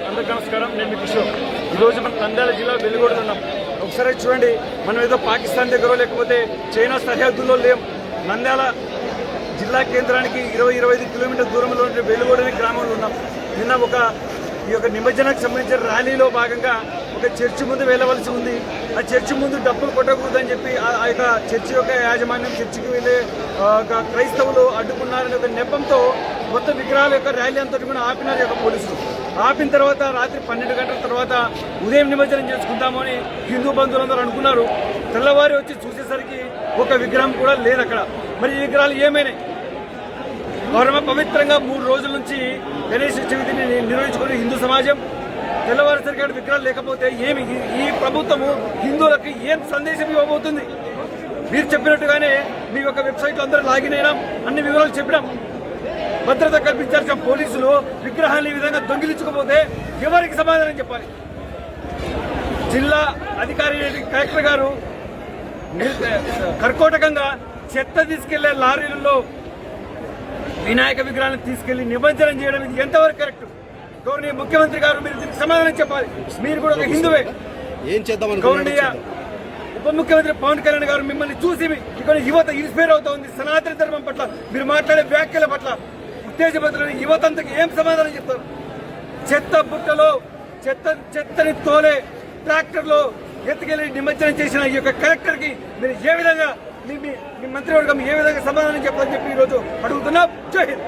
అందరికీ నమస్కారం. నేను మీ కిషోర్. ఈరోజు మనం నంద్యాల జిల్లా వెలుగొండలో ఉన్నాం. ఒకసారి చూడండి, మనం ఏదో పాకిస్తాన్ దగ్గర లేకపోతే చైనా సరిహద్దుల్లో లేం. నంద్యాల జిల్లా కేంద్రానికి 20-25 కిలోమీటర్ల దూరంలో ఉండే వెలుగొండ గ్రామంలో ఉన్నాం. నిన్న ఈ యొక్క నిమజ్జనానికి సంబంధించిన ర్యాలీలో భాగంగా ఒక చర్చి ముందు వెళ్ళవలసి ఉంది. ఆ చర్చి ముందు డబ్బులు కొట్టకూడదని చెప్పి ఆ యొక్క చర్చి యొక్క యాజమాన్యం, చర్చికి వెళ్ళే క్రైస్తవులు అడ్డుకున్నారనే ఒక నెపంతో మొత్తం విగ్రహాల యొక్క ర్యాలీ అంతా కూడా ఆపినారు యొక్క పోలీసులు. ఆపిన తర్వాత రాత్రి 12 గంటల తర్వాత ఉదయం నిమజ్జనం చేసుకుంటాము అని హిందూ బంధువులందరూ అనుకున్నారు. తెల్లవారి వచ్చి చూసేసరికి ఒక విగ్రహం కూడా లేదు అక్కడ. మరి ఈ విగ్రహాలు ఏమైనాయి? పరమ పవిత్రంగా 3 రోజుల నుంచి గణేష్ చవితిని నిర్వహించుకునే హిందూ సమాజం తెల్లవారుసరికి విగ్రహాలు లేకపోతే ఏమి ఈ ప్రభుత్వము హిందువులకు ఏం సందేశం ఇవ్వబోతుంది? మీరు చెప్పినట్టుగానే మీ యొక్క వెబ్సైట్లో అందరూ లాగిన్ అయినాం, అన్ని వివరాలు చెప్పినాం. భద్రత కల్పించాల్సిన పోలీసులు విగ్రహాన్ని ఈ విధంగా దొంగిలించకపోతే ఎవరికి సమాధానం చెప్పాలి? జిల్లా అధికారి కలెక్టర్ గారు కర్కోటకంగా చెత్త తీసుకెళ్లే లారీలలో వినాయక విగ్రహాన్ని తీసుకెళ్లి నిమజ్జనం చేయడం ఇది ఎంతవరకు కరెక్ట్? గౌరవనీయ ముఖ్యమంత్రి గారు మీరు దీనికి సమాధానం చెప్పాలి. మీరు కూడా ఒక హిందువే. ఏం చేద్దాం? గౌరవనీయ ఉప ముఖ్యమంత్రి పవన్ కళ్యాణ్ గారు మిమ్మల్ని చూసి ఇక్కడ యువత ఇన్స్పైర్ అవుతోంది. సనాతన ధర్మం పట్ల మీరు మాట్లాడే వ్యాఖ్యల పట్ల ఉత్తేజపత్రులని యువత అంతకు ఏం సమాధానం చెప్తారు? చెత్త బుట్టలో చెత్తని తోలే ట్రాక్టర్లో ఎత్తుకెళ్లి నిమజ్జనం చేసిన ఈ యొక్క కలెక్టర్ కి మీరు ఏ విధంగా మీ మంత్రివర్గం ఏ విధంగా సమాధానం చెప్పాలని చెప్పి ఈరోజు అడుగుతున్నాం. జై హింద్.